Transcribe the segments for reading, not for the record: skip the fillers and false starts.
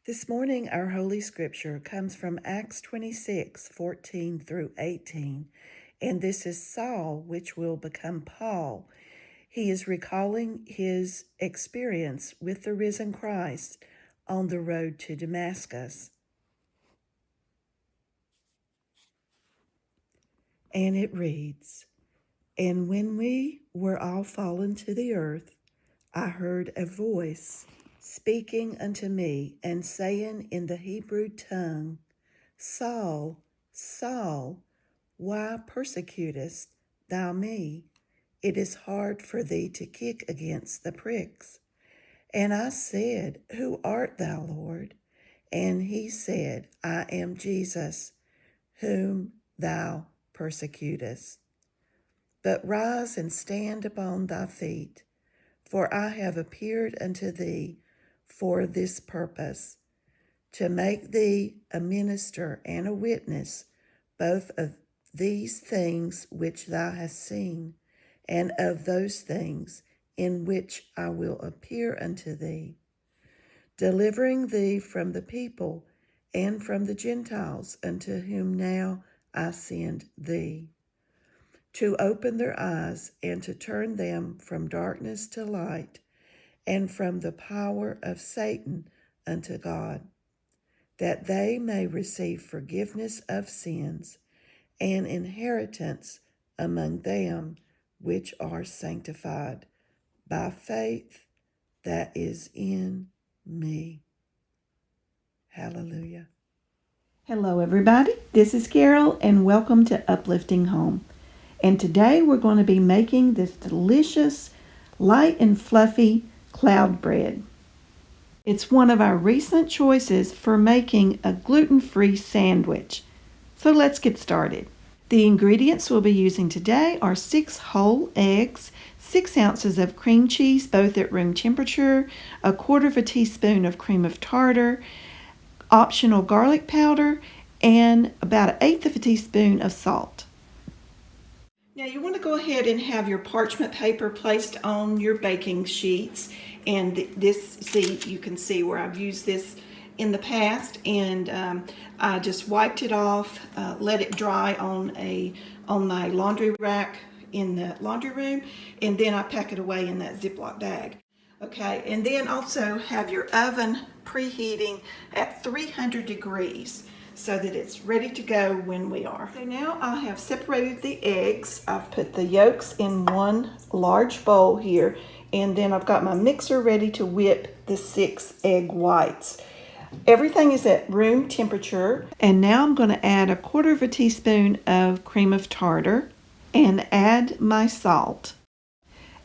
This morning, our Holy Scripture comes from Acts 26:14 through 18, and this is Saul, which will become Paul. He is recalling his experience with the risen Christ on the road to Damascus. And it reads, "And when we were all fallen to the earth, I heard a voice speaking unto me and saying in the Hebrew tongue, Saul, Saul, why persecutest thou me? It is hard for thee to kick against the pricks. And I said, Who art thou, Lord? And he said, I am Jesus, whom thou persecutest. But rise and stand upon thy feet, for I have appeared unto thee for this purpose, to make thee a minister and a witness both of these things which thou hast seen, and of those things in which I will appear unto thee, delivering thee from the people and from the Gentiles, unto whom now I send thee, to open their eyes and to turn them from darkness to light, and from the power of Satan unto God, that they may receive forgiveness of sins and inheritance among them which are sanctified by faith that is in me." Hallelujah. Hello, everybody. This is Carol, and welcome to Uplifting Home. And today we're going to be making this delicious, light and fluffy cloud bread. It's one of our recent choices for making a gluten-free sandwich. So let's get started. The ingredients we'll be using today are 6 whole eggs, 6 ounces of cream cheese, both at room temperature, 1/4 teaspoon of cream of tartar, optional garlic powder, and about 1/8 teaspoon of salt. Now you want to go ahead and have your parchment paper placed on your baking sheets, and you can see where I've used this in the past, and I just wiped it off, let it dry on my laundry rack in the laundry room, and then I pack it away in that Ziploc bag. Okay, and then also have your oven preheating at 300 degrees so that it's ready to go when we are. So now I have separated the eggs. I've put the yolks in one large bowl here, and then I've got my mixer ready to whip the 6 egg whites. Everything is at room temperature, and now I'm going to add 1/4 teaspoon of cream of tartar and add my salt.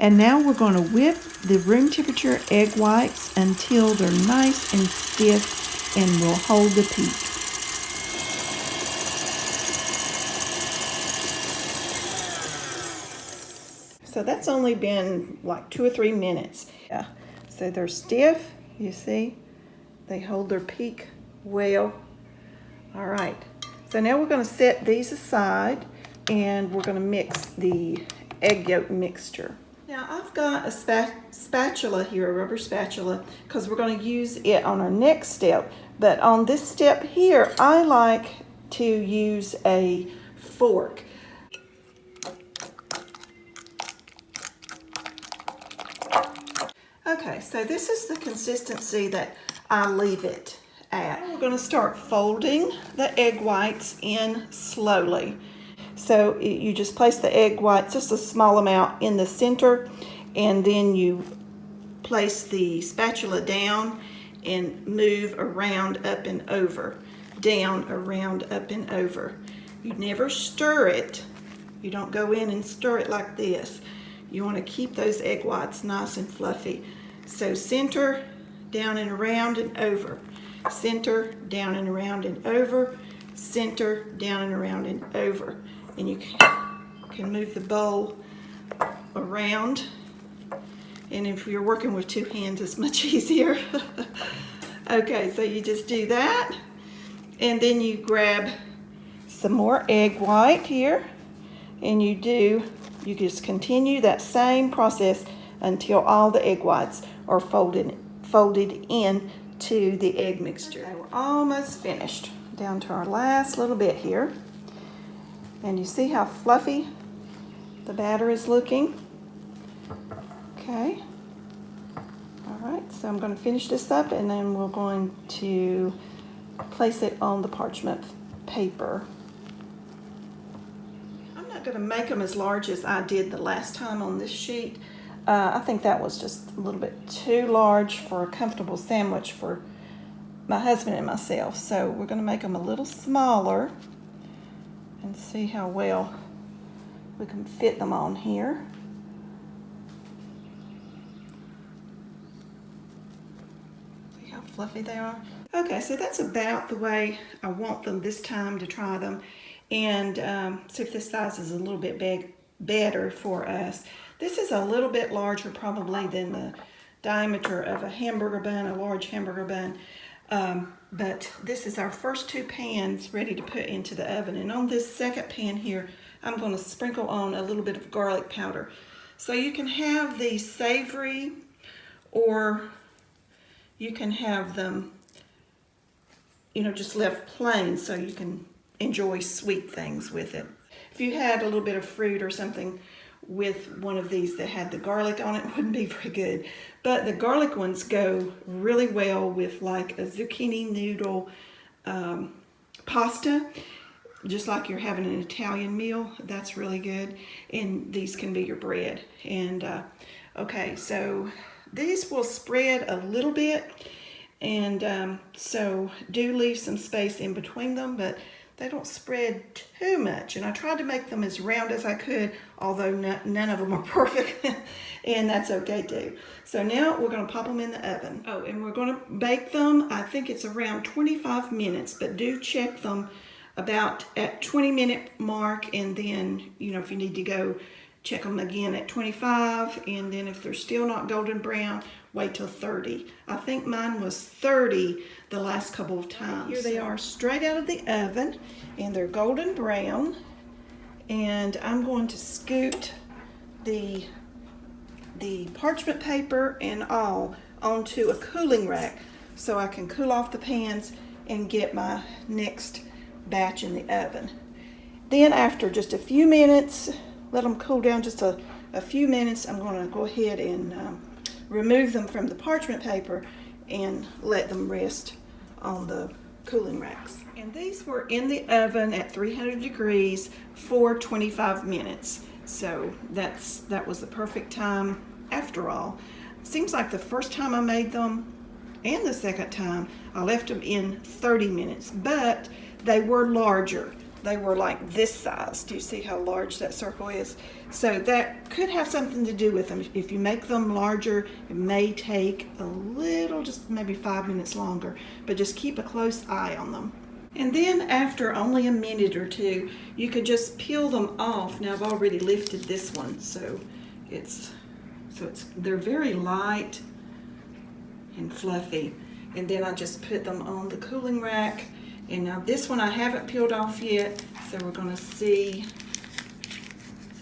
And now we're going to whip the room temperature egg whites until they're nice and stiff and will hold the peak. So that's only been like 2 or 3 minutes. Yeah. So they're stiff, you see? They hold their peak well. All right. So now we're going to set these aside, and we're going to mix the egg yolk mixture. Now I've got a spatula here, a rubber spatula, because we're going to use it on our next step. But on this step here, I like to use a fork. Okay, so this is the consistency that I leave it at. We're going to start folding the egg whites in slowly. So you just place the egg whites, just a small amount, in the center, and then you place the spatula down and move around, up and over, down, around, up and over. You never stir it. You don't go in and stir it like this. You want to keep those egg whites nice and fluffy. So center, down and around and over. Center, down and around and over. Center, down and around and over. And you can move the bowl around. And if you're working with 2 hands, it's much easier. Okay, so you just do that. And then you grab some more egg white here. And you just continue that same process until all the egg whites are folded in to the egg mixture. Okay, we're almost finished, down to our last little bit here. And you see how fluffy the batter is looking? Okay. All right, so I'm going to finish this up and then we're going to place it on the parchment paper. I'm not going to make them as large as I did the last time on this sheet. I think that was just a little bit too large for a comfortable sandwich for my husband and myself. So we're going to make them a little smaller and see how well we can fit them on here. See how fluffy they are? Okay, so that's about the way I want them this time to try them. And see if this size is a little bit better for us. This is a little bit larger probably than the diameter of a hamburger bun, a large hamburger bun. But this is our first two pans ready to put into the oven. And on this second pan here, I'm going to sprinkle on a little bit of garlic powder. So you can have these savory, or you can have them, you know, just left plain so you can enjoy sweet things with it. If you had a little bit of fruit or something with one of these that had the garlic on it, wouldn't be very good. But the garlic ones go really well with like a zucchini noodle pasta, just like you're having an Italian meal. That's really good. And these can be your bread. And okay, so these will spread a little bit. And so do leave some space in between them, but they don't spread too much. And I tried to make them as round as I could, although none of them are perfect. And that's okay too. So now we're going to pop them in the oven. Oh, and we're going to bake them, I think it's around 25 minutes, but do check them about at 20-minute mark. And then, you know, if you need to go check them again at 25. And then if they're still not golden brown, wait till 30. I think mine was 30 the last couple of times. Here they are straight out of the oven, and they're golden brown. And I'm going to scoot the parchment paper and all onto a cooling rack so I can cool off the pans and get my next batch in the oven. Then after just a few minutes, let them cool down just a few minutes, I'm going to go ahead and remove them from the parchment paper and let them rest on the cooling racks. And these were in the oven at 300 degrees for 25 minutes. So that was the perfect time after all. Seems like the first time I made them and the second time I left them in 30 minutes, but they were larger. They were like this size. Do you see how large that circle is? So that could have something to do with them. If you make them larger, it may take a little, just maybe 5 minutes longer, but just keep a close eye on them. And then after only a minute or two, you could just peel them off. Now I've already lifted this one, so they're very light and fluffy. And then I just put them on the cooling rack. And now this one I haven't peeled off yet, so we're going to see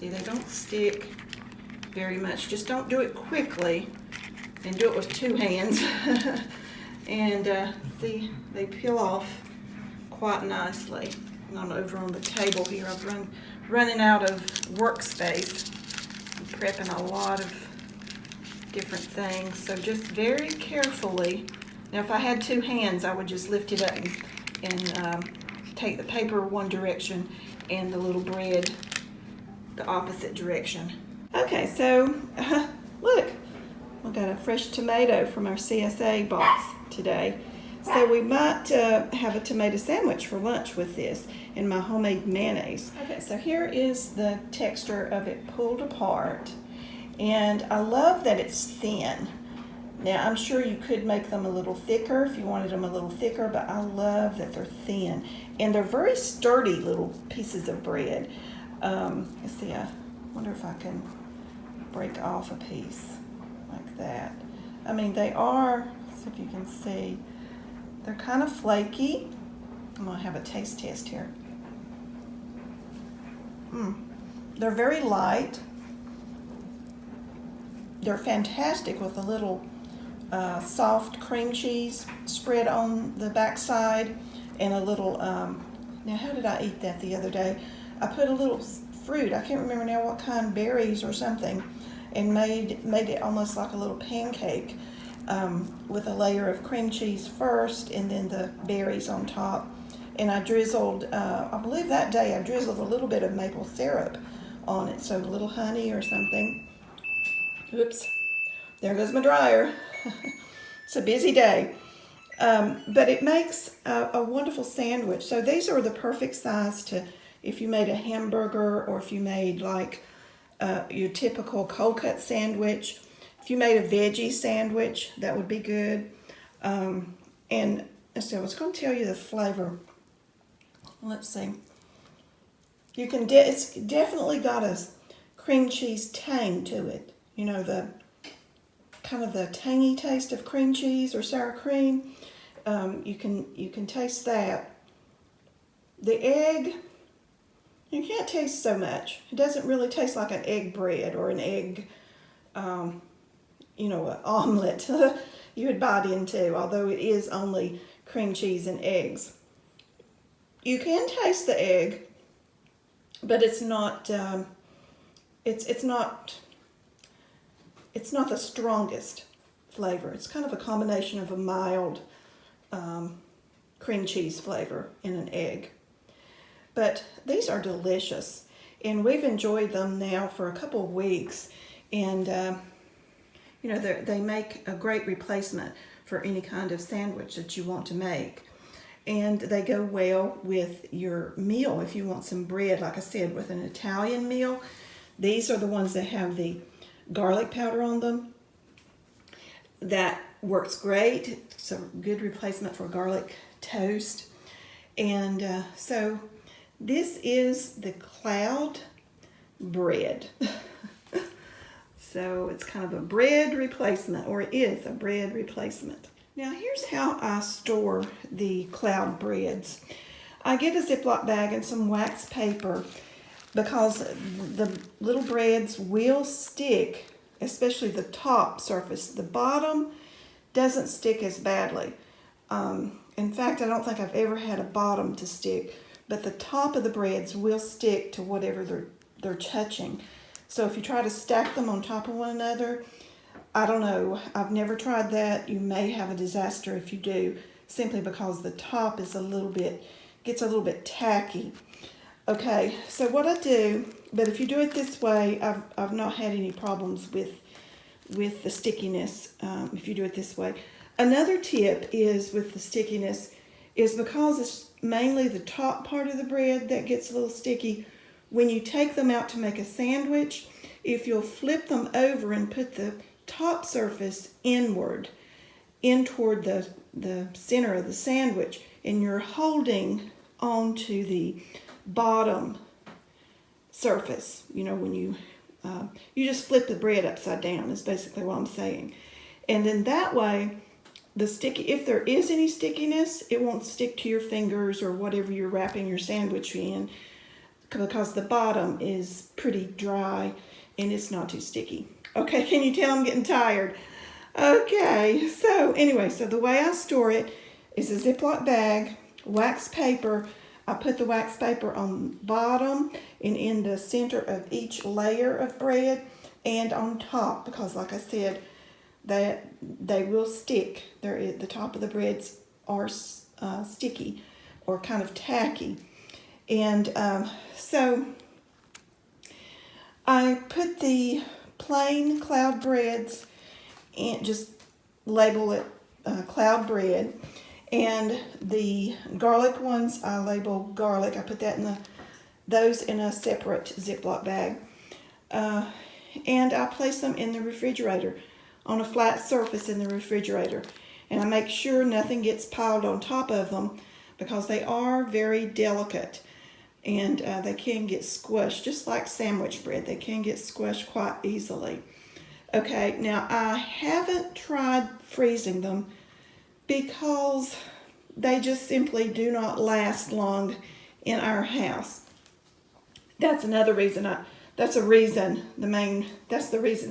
they don't stick very much. Just don't do it quickly, and do it with two hands. And see, they peel off quite nicely. I'm over on the table here. I've running out of workspace. I'm prepping a lot of different things, so just very carefully. Now if I had two hands, I would just lift it up and take the paper one direction and the little bread the opposite direction. Okay, so look, we got a fresh tomato from our CSA box today. So we might have a tomato sandwich for lunch with this and my homemade mayonnaise. Okay, so here is the texture of it pulled apart, and I love that it's thin. Now, I'm sure you could make them a little thicker if you wanted them a little thicker, but I love that they're thin. And they're very sturdy little pieces of bread. Let's see, I wonder if I can break off a piece like that. I mean, they are, let's see if you can see, they're kind of flaky. I'm going to have a taste test here. They're very light. They're fantastic with a little soft cream cheese spread on the back side, and a little, now how did I eat that the other day? I put a little fruit, I can't remember now what kind, berries or something, and made it almost like a little pancake, with a layer of cream cheese first and then the berries on top. And I drizzled, I believe that day I drizzled a little bit of maple syrup on it, so a little honey or something. Oops, there goes my dryer. It's a busy day. But it makes a wonderful sandwich. So these are the perfect size to, if you made a hamburger, or if you made like your typical cold cut sandwich. If you made a veggie sandwich, that would be good. And so I was going to tell you the flavor. Let's see. You can it's definitely got a cream cheese tang to it. You know, the kind of the tangy taste of cream cheese or sour cream. You can taste that. The egg, you can't taste so much. It doesn't really taste like an egg bread or an egg, an omelet you would bite into, although it is only cream cheese and eggs. You can taste the egg, but it's not. It's not the strongest flavor. It's kind of a combination of a mild cream cheese flavor and an egg. But these are delicious, and we've enjoyed them now for a couple of weeks, and they make a great replacement for any kind of sandwich that you want to make. And they go well with your meal if you want some bread, like I said, with an Italian meal. These are the ones that have the garlic powder on them. That works great. It's a good replacement for garlic toast. And so this is the cloud bread. So it's kind of a bread replacement, or it is a bread replacement. Now here's how I store the cloud breads. I get a Ziploc bag and some wax paper, because the little breads will stick, especially the top surface. The bottom doesn't stick as badly. In fact, I don't think I've ever had a bottom to stick, but the top of the breads will stick to whatever they're touching. So if you try to stack them on top of one another, I don't know, I've never tried that. You may have a disaster if you do, simply because the top is gets a little bit tacky. Okay, so what I do, but if you do it this way, I've not had any problems with the stickiness if you do it this way. Another tip is with the stickiness is because it's mainly the top part of the bread that gets a little sticky. When you take them out to make a sandwich, if you'll flip them over and put the top surface inward, in toward the center of the sandwich, and you're holding onto the bottom surface, when you just flip the bread upside down is basically what I'm saying. And then that way, if there is any stickiness, it won't stick to your fingers or whatever you're wrapping your sandwich in, because the bottom is pretty dry and it's not too sticky. Okay, can you tell I'm getting tired? Okay, so anyway, so the way I store it is a Ziploc bag, wax paper. I put the wax paper on the bottom and in the center of each layer of bread, and on top, because like I said, that they will stick. The top of the breads are sticky or kind of tacky. And so I put the plain cloud breads and just label it cloud bread. And the garlic ones, I label garlic. I put those in a separate Ziploc bag. And I place them in the refrigerator, on a flat surface in the refrigerator. And I make sure nothing gets piled on top of them, because they are very delicate. And they can get squished, just like sandwich bread. They can get squished quite easily. Okay, now I haven't tried freezing them, because they just simply do not last long in our house. That's another reason that's the reason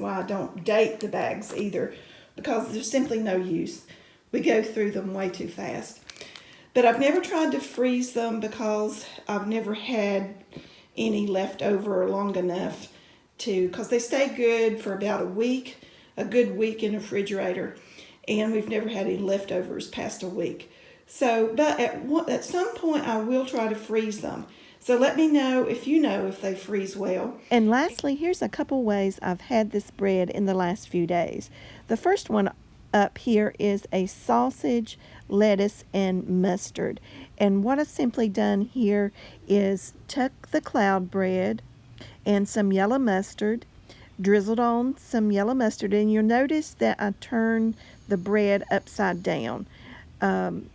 why I don't date the bags either, because there's simply no use. We go through them way too fast. But I've never tried to freeze them because I've never had any left over long enough because they stay good for about a good week in the refrigerator, and we've never had any leftovers past a week. So, but at some point I will try to freeze them. So let me know if they freeze well. And lastly, here's a couple ways I've had this bread in the last few days. The first one up here is a sausage, lettuce, and mustard. And what I've simply done here is tuck the cloud bread and some yellow mustard, drizzled on some yellow mustard, and you'll notice that I turn the bread upside down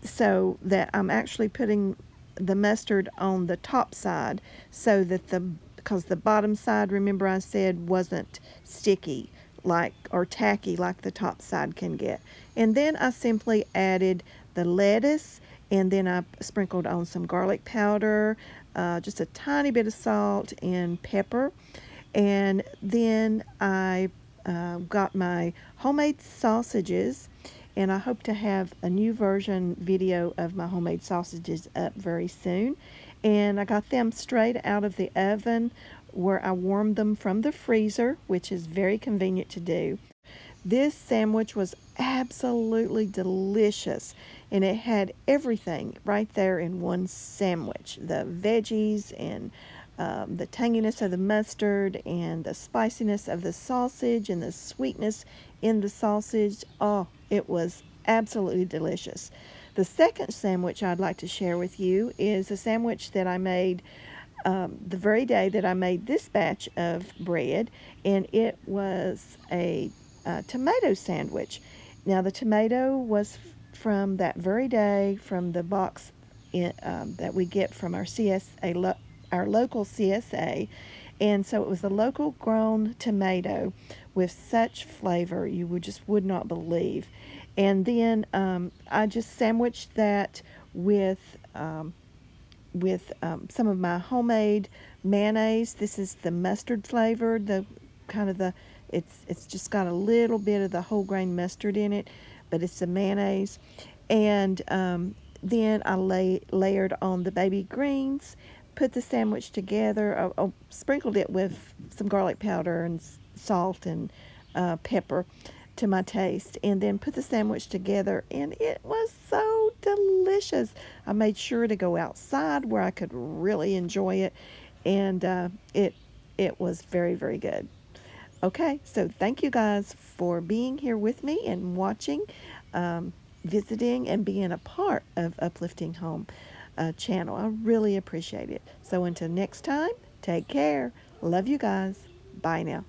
so that I'm actually putting the mustard on the top side so that because the bottom side, remember I said, wasn't sticky or tacky like the top side can get. And then I simply added the lettuce, and then I sprinkled on some garlic powder, just a tiny bit of salt and pepper. And then I got my homemade sausages, and I hope to have a new version video of my homemade sausages up very soon. And I got them straight out of the oven where I warmed them from the freezer, which is very convenient to do. This sandwich was absolutely delicious, and it had everything right there in one sandwich. The veggies and the tanginess of the mustard and the spiciness of the sausage and the sweetness in the sausage. Oh, it was absolutely delicious. The second sandwich I'd like to share with you is a sandwich that I made the very day that I made this batch of bread, and it was a tomato sandwich. Now the tomato was from that very day from the box that we get from our our local CSA, and so it was a local grown tomato with such flavor you would not believe. And then I just sandwiched that with some of my homemade mayonnaise. This is the mustard flavored, it's just got a little bit of the whole grain mustard in it, but it's the mayonnaise. And then I layered on the baby greens, put the sandwich together, I sprinkled it with some garlic powder and salt and pepper to my taste, and then put the sandwich together, and it was so delicious. I made sure to go outside where I could really enjoy it, and it was very, very good. Okay, so thank you guys for being here with me and watching, visiting, and being a part of Uplifting Home channel. I really appreciate it. So until next time, take care. Love you guys. Bye now.